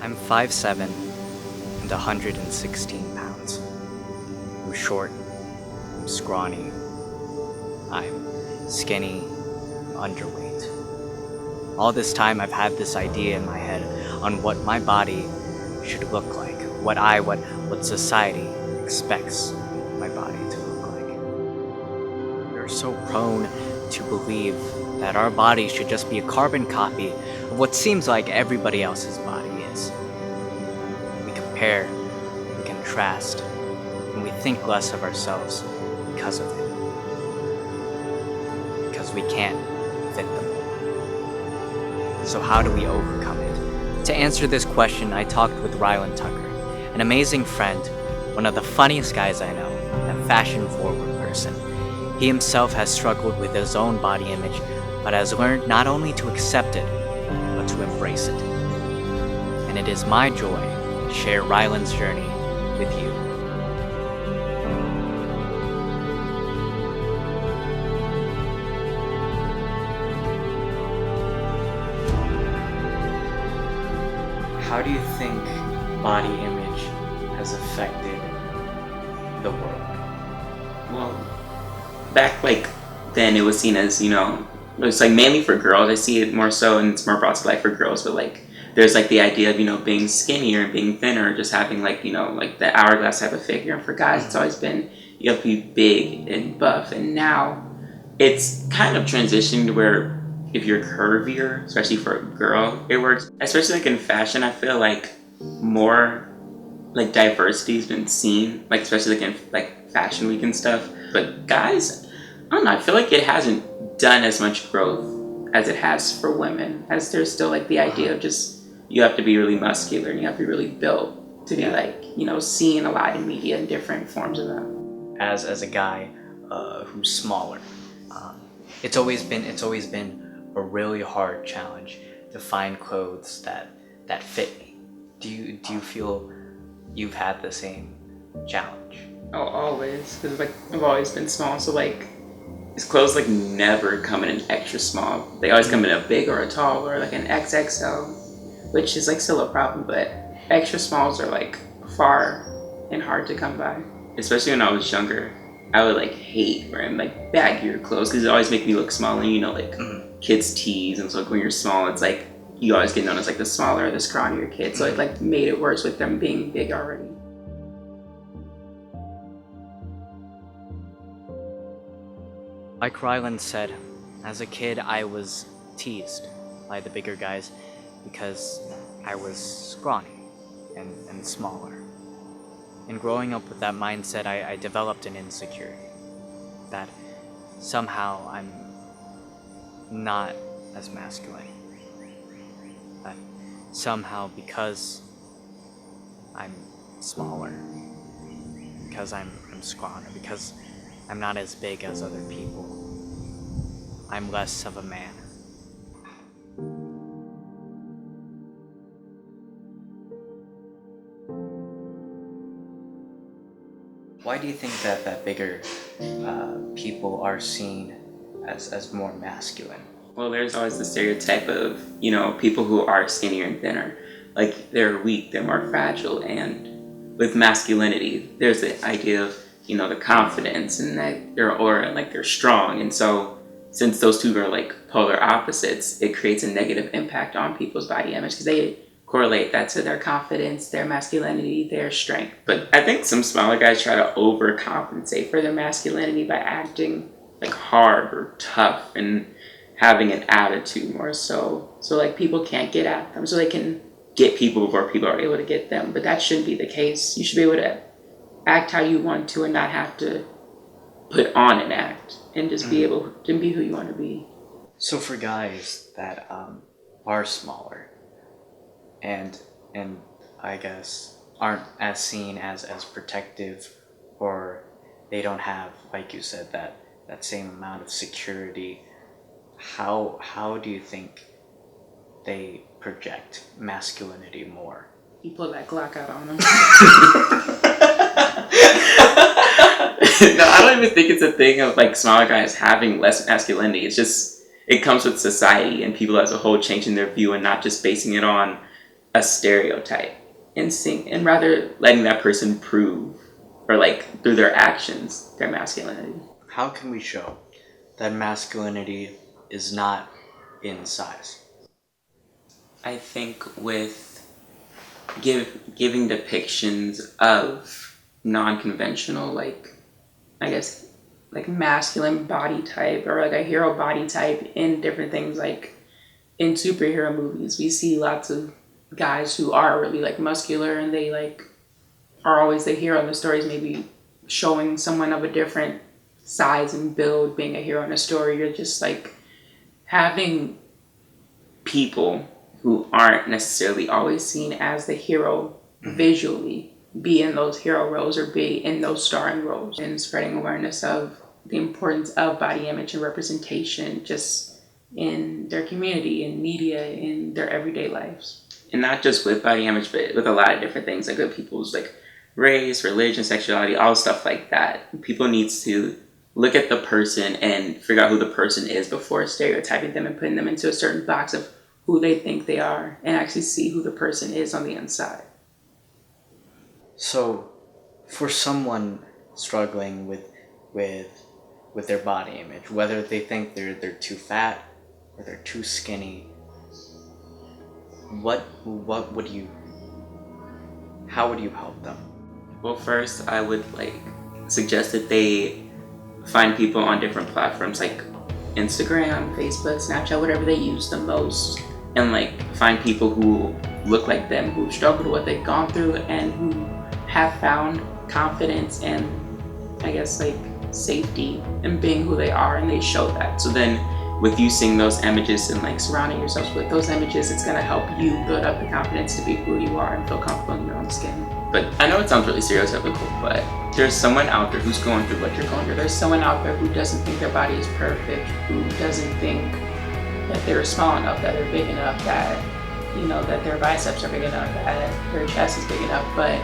I'm 5'7" and 116 pounds. I'm short, I'm scrawny, I'm skinny, I'm underweight. All this time I've had this idea in my head on what my body should look like, what society expects my body to look like. We're so prone to believe that our body should just be a carbon copy of what seems like everybody else's body is. We compare, we contrast, and we think less of ourselves because of it. Because we can't fit the mold. So how do we overcome it? To answer this question, I talked with Ryland Tucker, an amazing friend, one of the funniest guys I know, a fashion-forward person. He himself has struggled with his own body image, but has learned not only to accept it, but to embrace it. And it is my joy to share Ryland's journey with you. How do you think body image has affected the world? Well, back then it was seen as, it's mainly for girls. I see it more so, and it's more brought to life for girls, but there's the idea of, being skinnier and being thinner, just having the hourglass type of figure. And for guys, it's always been, you have to be big and buff. And now it's kind of transitioned where if you're curvier, especially for a girl, it works. Especially in fashion, I feel more diversity has been seen, especially in fashion week and stuff. But guys, I don't know, I feel it hasn't done as much growth as it has for women, as there's still the idea of just, you have to be really muscular and you have to be really built to be seen a lot in media in different forms of that. As a guy who's smaller, it's always been a really hard challenge to find clothes that fit me. Do you feel you've had the same challenge? Oh, always, because I've always been small, so these clothes never come in an extra small. They always come in a big or a tall or an XXL, which is still a problem, but extra smalls are far and hard to come by. Especially when I was younger, I would hate wearing baggier clothes because it always make me look small, and kids tease, and so when you're small, it's you always get known as the smaller or the scrawnier kid, so it made it worse with them being big already. Like Ryland said, as a kid I was teased by the bigger guys because I was scrawny and smaller. And growing up with that mindset, I developed an insecurity that somehow I'm not as masculine. That somehow because I'm smaller, because I'm scrawny, because I'm not as big as other people, I'm less of a man. Why do you think that bigger people are seen as more masculine? Well, there's always the stereotype of, people who are skinnier and thinner. They're weak, they're more fragile, and with masculinity, there's the idea of, the confidence and that they're aura, they're strong. And so, since those two are polar opposites, it creates a negative impact on people's body image because they correlate that to their confidence, their masculinity, their strength. But I think some smaller guys try to overcompensate for their masculinity by acting hard or tough and having an attitude more so people can't get at them, so they can get people before people are able to get them. But that shouldn't be the case. You should be able to act how you want to and not have to put on an act and just be able to be who you want to be. So for guys that are smaller and I guess aren't as seen as protective, or they don't have, like you said, that same amount of security, how do you think they project masculinity more? You pull that Glock out on them. No, I don't even think it's a thing of smaller guys having less masculinity. It's just, it comes with society and people as a whole changing their view and not just basing it on a stereotype and rather letting that person prove, or like through their actions, their masculinity. How can we show that masculinity is not in size? I think with giving depictions of non-conventional, like, I guess, like masculine body type, or like a hero body type in different things. Like in superhero movies, we see lots of guys who are really like muscular, and they like are always the hero in the stories, maybe showing someone of a different size and build being a hero in a story. You're just like having people who aren't necessarily always seen as the hero visually be in those hero roles or be in those starring roles, and spreading awareness of the importance of body image and representation just in their community, in media, in their everyday lives. And not just with body image, but with a lot of different things, like with people's like race, religion, sexuality, all stuff like that. People need to look at the person and figure out who the person is before stereotyping them and putting them into a certain box of who they think they are, and actually see who the person is on the inside. So, for someone struggling with their body image, whether they think they're too fat or they're too skinny, how would you help them? Well, first I would like suggest that they find people on different platforms like Instagram, Facebook, Snapchat, whatever they use the most, and like find people who look like them, who struggled with what they've gone through, and who have found confidence and I guess like safety in being who they are, and they show that. So then with you seeing those images and like surrounding yourselves with those images, it's gonna help you build up the confidence to be who you are and feel comfortable in your own skin. But I know it sounds really stereotypical, but there's someone out there who's going through what you're going through. There's someone out there who doesn't think their body is perfect, who doesn't think that they're small enough, that they're big enough, that, you know, that their biceps are big enough, that their chest is big enough. But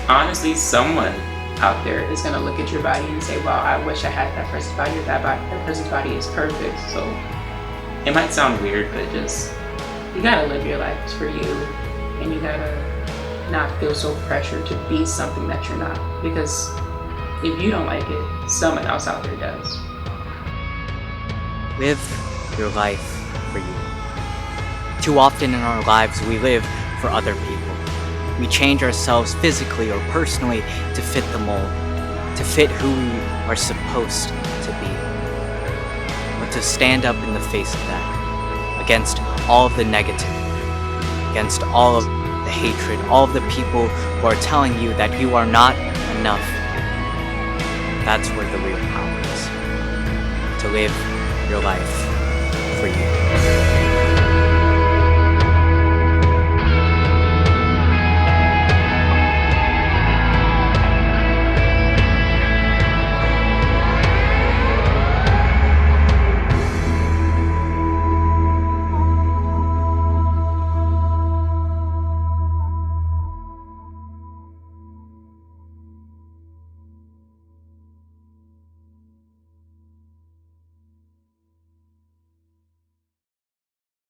honestly, someone out there is gonna look at your body and say, wow, I wish I had that person's body, or that person's body is perfect. So it might sound weird, but just, you gotta live your life for you, and you gotta not feel so pressured to be something that you're not, because if you don't like it, someone else out there does. Live your life for you. Too often in our lives, we live for other people. We change ourselves physically or personally to fit the mold, to fit who we are supposed to be. But to stand up in the face of that, against all of the negativity, against all of the hatred, all of the people who are telling you that you are not enough, that's where the real power is. To live your life for you.